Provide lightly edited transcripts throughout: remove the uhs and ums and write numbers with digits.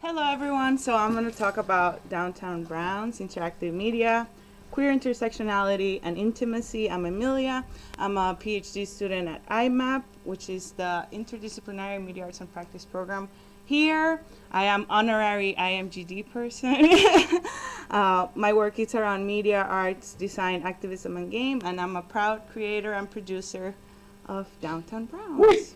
Hello everyone, so I'm going to talk about Downtown Brown's interactive media, queer intersectionality and intimacy. I'm Emilia. I'm a PhD student at IMAP, which is the Interdisciplinary Media Arts and Practice Program here. I am honorary IMGD person. My work is around media, arts, design, activism, and game, and I'm a proud creator and producer of Downtown Browns.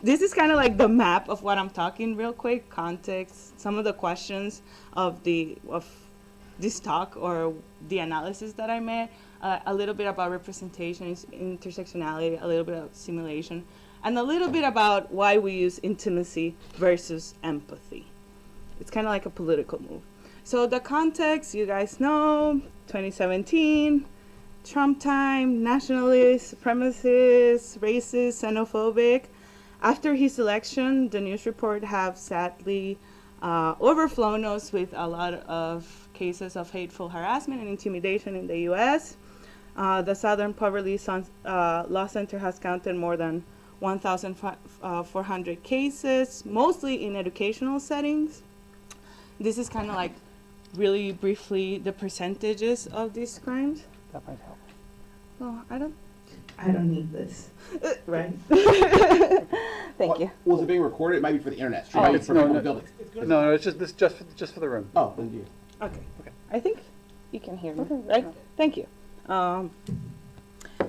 This is kind of like the map of what I'm talking real quick, context, some of the questions of this talk or the analysis that I made, a little bit about representation, intersectionality, a little bit of simulation, and a little bit about why we use intimacy versus empathy. It's kind of like a political move. So the context, you guys know, 2017, Trump time, nationalist, supremacist, racist, xenophobic. After his election, the news report have sadly overflown us with a lot of cases of hateful harassment and intimidation in the U.S. The Southern Poverty Law Center has counted more than 1,400 cases, mostly in educational settings. This is kind of like really briefly the percentages of these crimes. That might help. Oh, I don't need this. Right. Thank you. Was it being recorded? It might be for the internet. Oh, It's for no, people no. in buildings. No, it's just for the room. Oh, then you. Okay. Okay. I think you can hear me, right? Thank you.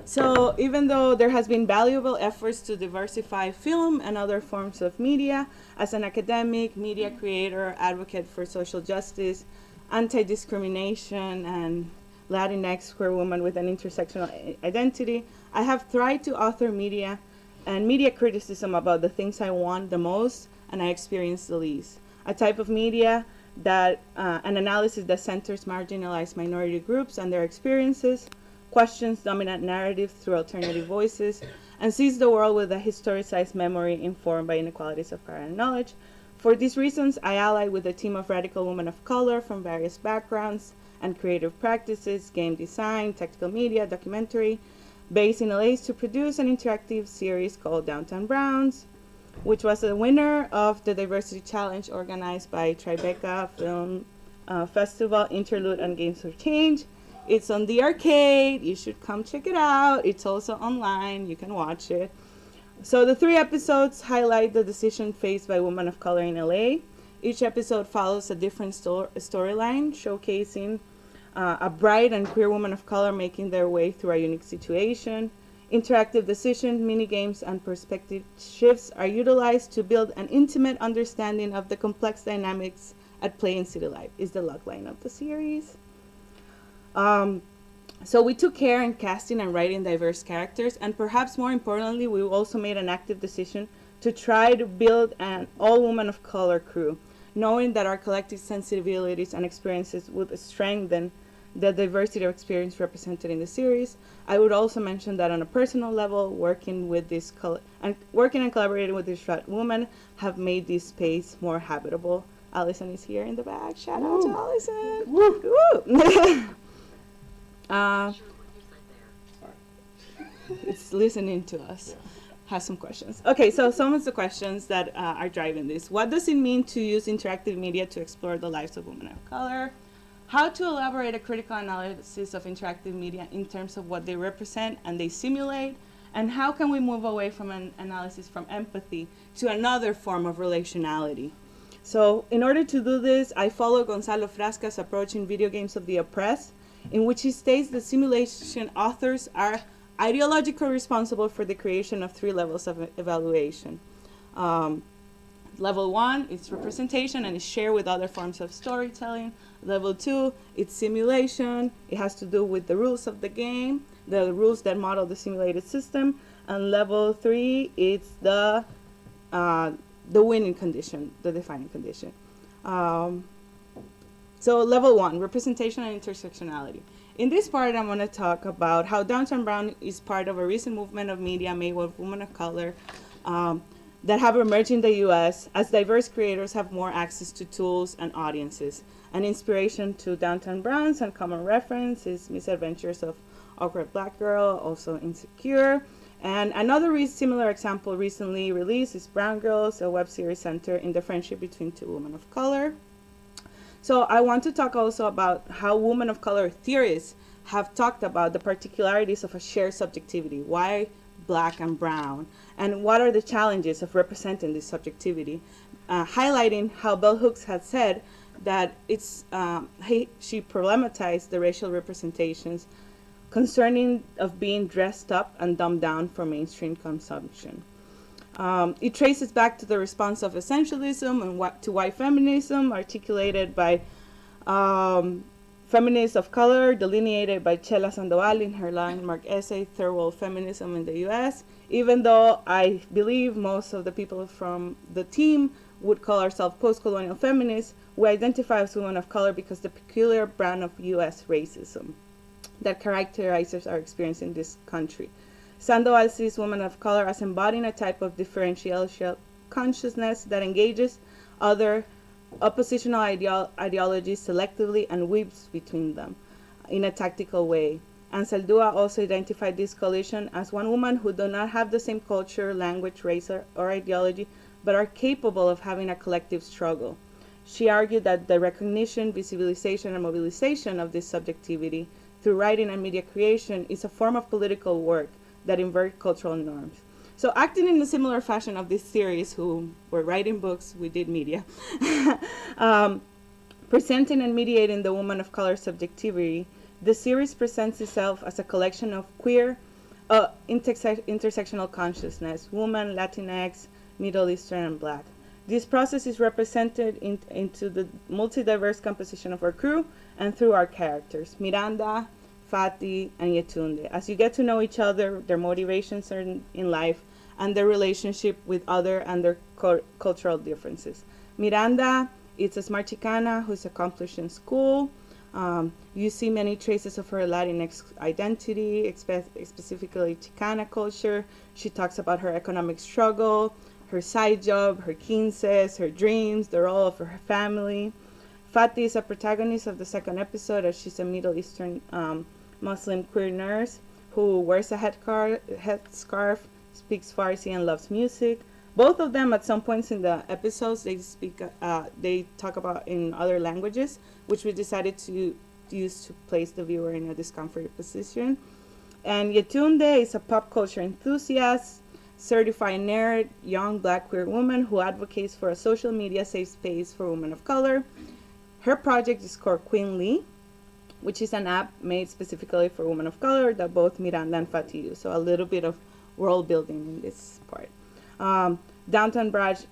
So even though there has been valuable efforts to diversify film and other forms of media, as an academic, media creator, advocate for social justice, anti-discrimination, and Latinx queer woman with an intersectional identity, I have tried to author media and media criticism about the things I want the most and I experience the least. A type of media that, an analysis that centers marginalized minority groups and their experiences, questions dominant narratives through alternative voices, and sees the world with a historicized memory informed by inequalities of power and knowledge. For these reasons, I ally with a team of radical women of color from various backgrounds and creative practices, game design, technical media, documentary, based in LA to produce an interactive series called Downtown Browns, which was the winner of the Diversity Challenge organized by Tribeca Film Festival, Interlude, and Games for Change. It's on the arcade. You should come check it out. It's also online. You can watch it. So the 3 episodes highlight the decision faced by women of color in LA. Each episode follows a different storyline, showcasing a bright and queer woman of color making their way through a unique situation. Interactive decisions, mini-games, and perspective shifts are utilized to build an intimate understanding of the complex dynamics at play in city life, is the logline of the series. So we took care in casting and writing diverse characters, and perhaps more importantly, we also made an active decision to try to build an all-woman of color crew, knowing that our collective sensibilities and experiences would strengthen the diversity of experience represented in the series. I would also mention that on a personal level, working and collaborating with this woman have made this space more habitable. Allison is here in the back. Shout out to Allison. Woo. It's listening to us. Has some questions. Okay, so some of the questions that are driving this. What does it mean to use interactive media to explore the lives of women of color? How to elaborate a critical analysis of interactive media in terms of what they represent and they simulate? And how can we move away from an analysis from empathy to another form of relationality? So in order to do this, I follow Gonzalo Frasca's approach in Video Games of the Oppressed, in which he states that simulation authors are ideologically responsible for the creation of 3 levels of evaluation. Level 1 is representation and is shared with other forms of storytelling. Level 2, it's simulation. It has to do with the rules of the game, the rules that model the simulated system. And level 3, it's the winning condition, the defining condition. So level 1, representation and intersectionality. In this part, I'm going to talk about how Downtown Brown is part of a recent movement of media made with women of color that have emerged in the U.S. as diverse creators have more access to tools and audiences. An inspiration to Downtown Browns and common reference is Misadventures of Awkward Black Girl, also Insecure, And another similar example recently released is Brown Girls, a web series centered in the friendship between two women of color. So I want to talk also about how women of color theorists have talked about the particularities of a shared subjectivity. Why black and brown? And what are the challenges of representing this subjectivity? Highlighting how Bell Hooks had said that she problematized the racial representations concerning of being dressed up and dumbed down for mainstream consumption. It traces back to the response of essentialism and to white feminism, articulated by feminists of color, delineated by Chela Sandoval in her landmark essay, Third World Feminism in the U.S., even though I believe most of the people from the team would call ourselves post-colonial feminists, we identify as women of color because the peculiar brand of U.S. racism that characterizes our experience in this country. Sandoval sees women of color as embodying a type of differential consciousness that engages other oppositional ideologies selectively and weaves between them in a tactical way. Ansaldúa also identified this coalition as one woman who do not have the same culture, language, race, or ideology, but are capable of having a collective struggle. She argued that the recognition, visibilization, and mobilization of this subjectivity through writing and media creation is a form of political work that invert cultural norms. So acting in a similar fashion of these theories who were writing books, we did media, presenting and mediating the woman of color subjectivity, the series presents itself as a collection of queer, intersectional consciousness, woman, Latinx, Middle Eastern, and Black. This process is represented into the multi-diverse composition of our crew and through our characters, Miranda, Fati, and Yetunde. As you get to know each other, their motivations in life, and their relationship with other and their cultural differences. Miranda is a smart Chicana who's accomplished in school. You see many traces of her Latinx identity, specifically Chicana culture. She talks about her economic struggle, her side job, her quinces, her dreams, the role of her family. Fati is a protagonist of the second episode, as she's a Middle Eastern Muslim queer nurse who wears a headscarf, speaks Farsi, and loves music. Both of them, at some points in the episodes, they talk about in other languages, which we decided to use to place the viewer in a discomforted position. And Yetunde is a pop culture enthusiast, certified nerd, young Black queer woman who advocates for a social media safe space for women of color. Her project is called Queenly, which is an app made specifically for women of color that both Miranda and Fati use. So a little bit of world building in this part. Downtown Browns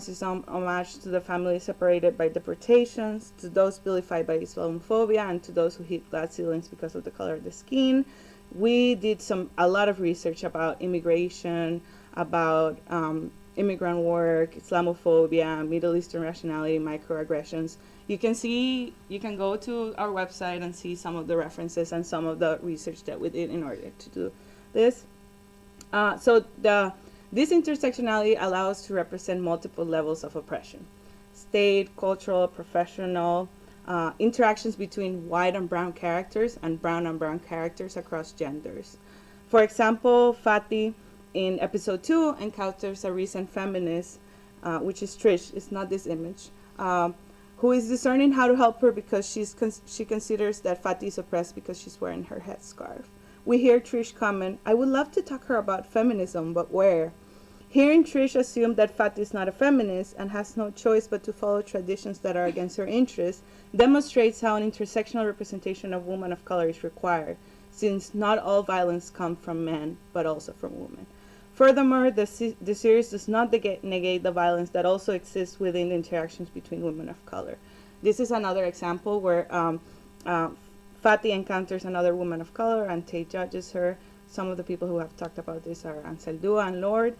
is an homage to the families separated by deportations, to those vilified by Islamophobia, and to those who hit glass ceilings because of the color of the skin. We did a lot of research about immigration, about immigrant work, Islamophobia, Middle Eastern rationality, microaggressions. You can go to our website and see some of the references and some of the research that we did in order to do this. This intersectionality allows us to represent multiple levels of oppression: state, cultural, professional, interactions between white and brown characters and brown characters across genders. For example, Fati in episode 2 encounters a recent feminist, which is Trish, it's not this image, who is discerning how to help her because she considers that Fati is oppressed because she's wearing her headscarf. We hear Trish comment, "I would love to talk to her about feminism, but where?" Hearing Trish assume that Fati is not a feminist and has no choice but to follow traditions that are against her interests demonstrates how an intersectional representation of women of color is required, since not all violence comes from men, but also from women. Furthermore, the series does not negate the violence that also exists within the interactions between women of color. This is another example where Fati encounters another woman of color and Tate judges her. Some of the people who have talked about this are Ansaldúa and Lord.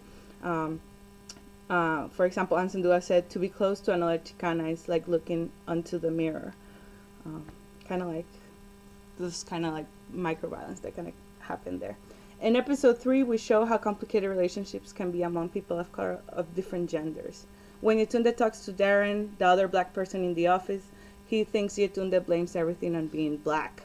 For example, Ansaldúa said, "To be close to another Chicana is like looking onto the mirror." Kind of like microviolence that can happen there. In episode 3, we show how complicated relationships can be among people of color of different genders. When Yetunde talks to Darren, the other Black person in the office, he thinks Yetunde blames everything on being Black.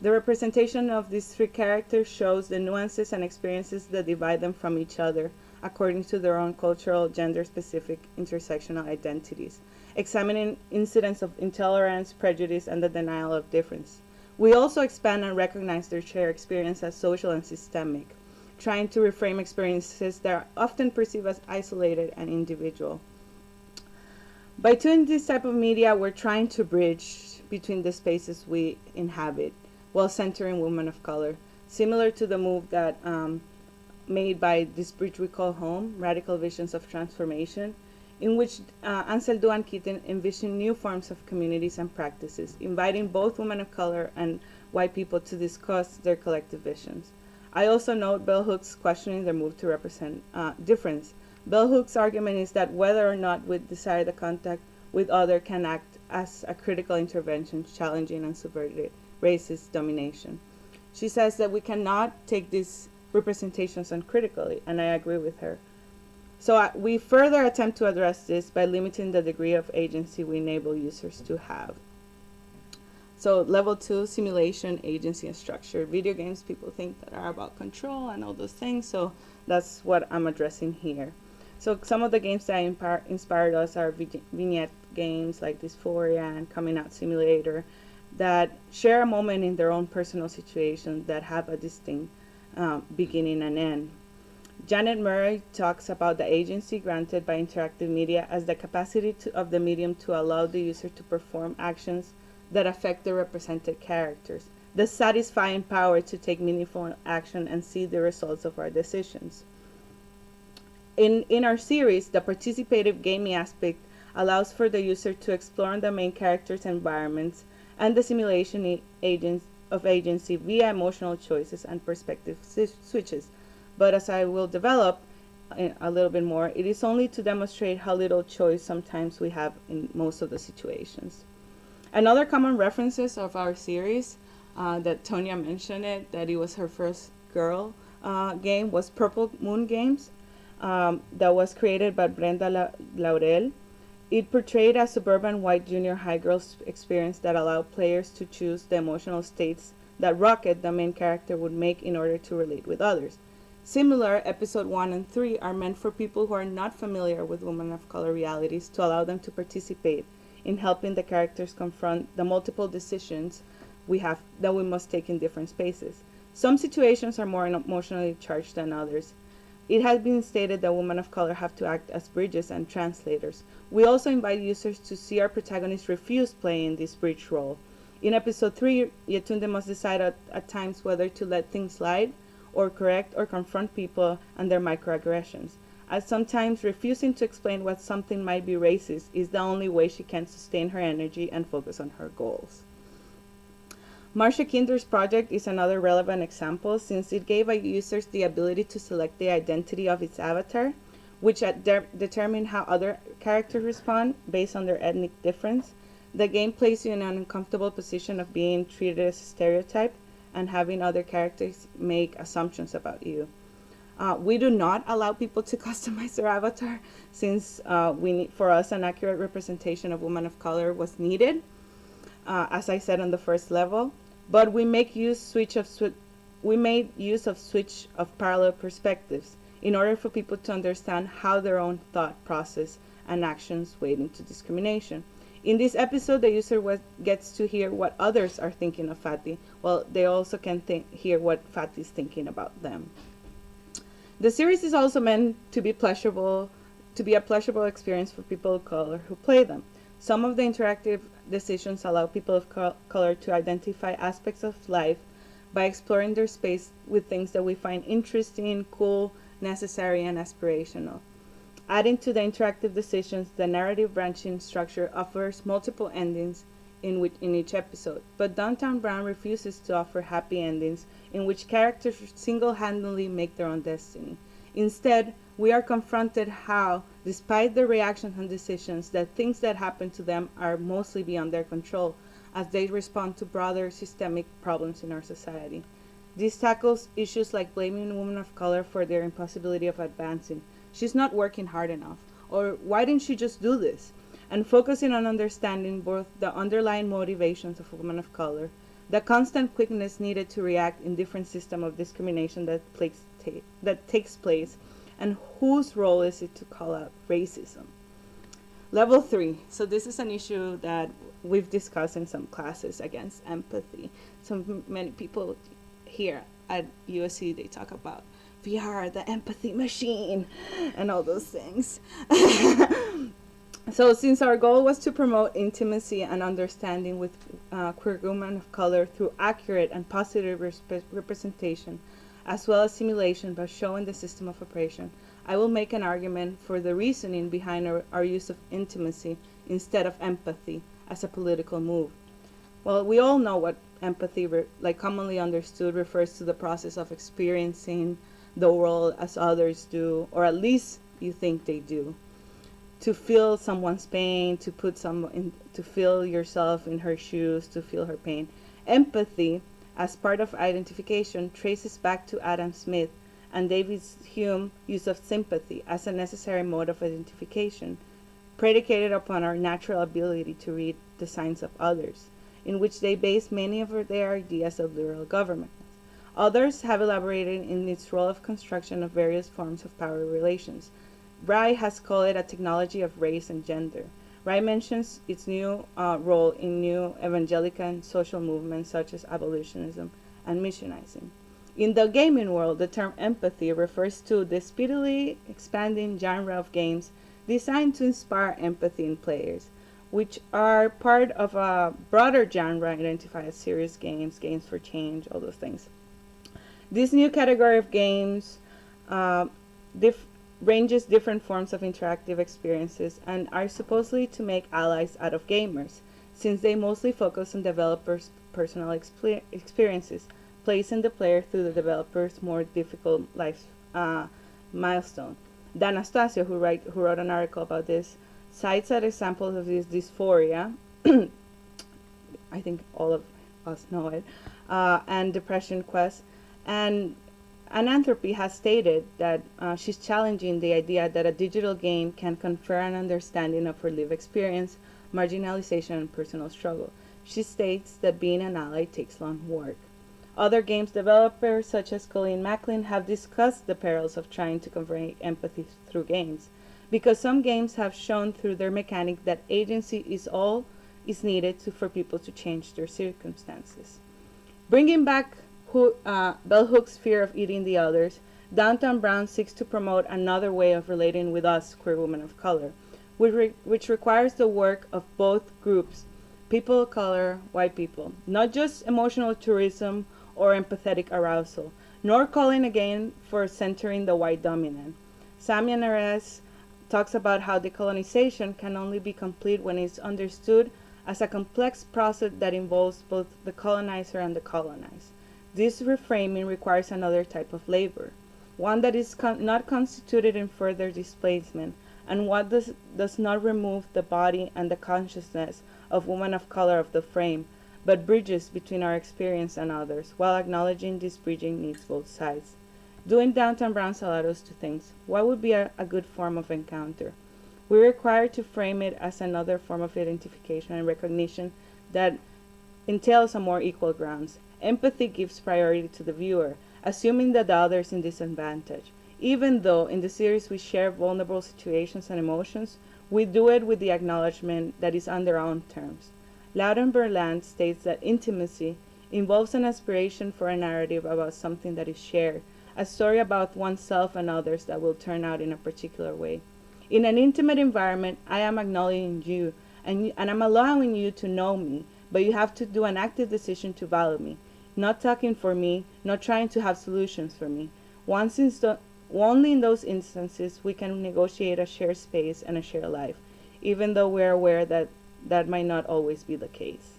The representation of these three characters shows the nuances and experiences that divide them from each other, according to their own cultural, gender-specific, intersectional identities, examining incidents of intolerance, prejudice, and the denial of difference. We also expand and recognize their shared experience as social and systemic, trying to reframe experiences that are often perceived as isolated and individual. By doing this type of media, we're trying to bridge between the spaces we inhabit while centering women of color, similar to the move that made by this bridge we call home, Radical Visions of Transformation, in which Ansel Duan Keaton envisioned new forms of communities and practices, inviting both women of color and white people to discuss their collective visions. I also note Bell Hooks questioning their move to represent difference. Bell Hooks' argument is that whether or not we desire the contact with other can act as a critical intervention challenging and subverting racist domination. She says that we cannot take these representations uncritically, and I agree with her. So we further attempt to address this by limiting the degree of agency we enable users to have. So level 2, simulation, agency, and structure. Video games, people think that are about control and all those things, so that's what I'm addressing here. So some of the games that inspired us are Vignette Games like Dysphoria and Coming Out Simulator that share a moment in their own personal situation that have a distinct beginning and end. Janet Murray talks about the agency granted by interactive media as the capacity of the medium to allow the user to perform actions that affect the represented characters, the satisfying power to take meaningful action and see the results of our decisions. In our series, the participative gaming aspect allows for the user to explore the main character's environments and the simulation of agency via emotional choices and perspective switches. But as I will develop a little bit more, it is only to demonstrate how little choice sometimes we have in most of the situations. Another common references of our series that Tonya mentioned that it was her first girl game was Purple Moon Games that was created by Brenda Laurel. It portrayed a suburban white junior high girl's experience that allowed players to choose the emotional states that Rocket, the main character, would make in order to relate with others. Similar, episode 1 and 3 are meant for people who are not familiar with women of color realities to allow them to participate in helping the characters confront the multiple decisions that we must take in different spaces. Some situations are more emotionally charged than others. It has been stated that women of color have to act as bridges and translators. We also invite users to see our protagonists refuse playing this bridge role. In episode 3, Yetunde must decide at times whether to let things slide or correct or confront people and their microaggressions, as sometimes refusing to explain what something might be racist is the only way she can sustain her energy and focus on her goals. Marsha Kendra's project is another relevant example since it gave users the ability to select the identity of its avatar, which determine how other characters respond based on their ethnic difference. The game places you in an uncomfortable position of being treated as a stereotype and having other characters make assumptions about you. We do not allow people to customize their avatar since for us an accurate representation of women of color was needed, as I said on the first level. But we made use of switch of parallel perspectives in order for people to understand how their own thought process and actions weigh into discrimination. In this episode, the user gets to hear what others are thinking of Fatty, while they also can hear what Fatty is thinking about them. The series is also meant to be a pleasurable experience for people of color who play them. Some of the interactive decisions allow people of color to identify aspects of life by exploring their space with things that we find interesting, cool, necessary, and aspirational. Adding to the interactive decisions, the narrative branching structure offers multiple endings in each episode, but Downtown Brown refuses to offer happy endings in which characters single-handedly make their own destiny. Instead, we are confronted how, despite their reactions and decisions, that things that happen to them are mostly beyond their control as they respond to broader systemic problems in our society. This tackles issues like blaming women of color for their impossibility of advancing. She's not working hard enough, or why didn't she just do this? And focusing on understanding both the underlying motivations of women of color, the constant quickness needed to react in different system of discrimination that takes place, and whose role is it to call out racism. Level 3. So this is an issue that we've discussed in some classes against empathy. So many people here at USC, they talk about VR, the empathy machine, and all those things. So since our goal was to promote intimacy and understanding with queer women of color through accurate and positive representation, as well as simulation by showing the system of oppression, I will make an argument for the reasoning behind our use of intimacy instead of empathy as a political move. Well, we all know what empathy, like commonly understood, refers to the process of experiencing the world as others do, or at least you think they do. To feel someone's pain, to feel yourself in her shoes, to feel her pain. Empathy, as part of identification, traces back to Adam Smith and David Hume's use of sympathy as a necessary mode of identification, predicated upon our natural ability to read the signs of others, in which they base many of their ideas of liberal government. Others have elaborated in its role of construction of various forms of power relations. Bry has called it a technology of race and gender. Bry mentions its new role in new evangelical and social movements such as abolitionism and missionizing. In the gaming world, the term empathy refers to the speedily expanding genre of games designed to inspire empathy in players, which are part of a broader genre identified as serious games, games for change, all those things. This new category of games ranges different forms of interactive experiences and are supposedly to make allies out of gamers, since they mostly focus on developers' personal experiences, placing the player through the developer's more difficult life milestone. Dan Anastasio, who wrote an article about this, cites as examples of this dysphoria, I think all of us know it, and depression quest, and Ananthropy has stated that she's challenging the idea that a digital game can confer an understanding of her lived experience, marginalization, and personal struggle. She states that being an ally takes long work. Other games developers, such as Colleen Macklin, have discussed the perils of trying to convey empathy through games, because some games have shown through their mechanic that agency is all is needed for people to change their circumstances. Bringing back Bell Hook's fear of eating the others, Downtown Brown seeks to promote another way of relating with us, queer women of color, which requires the work of both groups, people of color, white people, not just emotional tourism or empathetic arousal, nor calling again for centering the white dominant. Samia Nares talks about how decolonization can only be complete when it's understood as a complex process that involves both the colonizer and the colonized. This reframing requires another type of labor, one that is not constituted in further displacement, and one does not remove the body and the consciousness of women of color of the frame, but bridges between our experience and others, while acknowledging this bridging needs both sides. Doing Downtown Brown allowed us to think, what would be a good form of encounter? We're required to frame it as another form of identification and recognition that entails a more equal grounds. Empathy gives priority to the viewer, assuming that the other is in disadvantage. Even though in the series we share vulnerable situations and emotions, we do it with the acknowledgement that is on their own terms. Loudon Berland states that intimacy involves an aspiration for a narrative about something that is shared, a story about oneself and others that will turn out in a particular way. In an intimate environment, I am acknowledging you, and I'm allowing you to know me, but you have to do an active decision to value me. Not talking for me, not trying to have solutions for me. Only in those instances we can negotiate a shared space and a shared life, even though we're aware that that might not always be the case.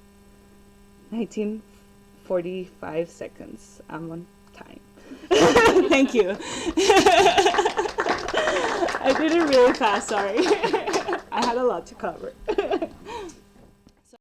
1945 seconds. I'm on time. Thank you. I did it really fast, sorry. I had a lot to cover.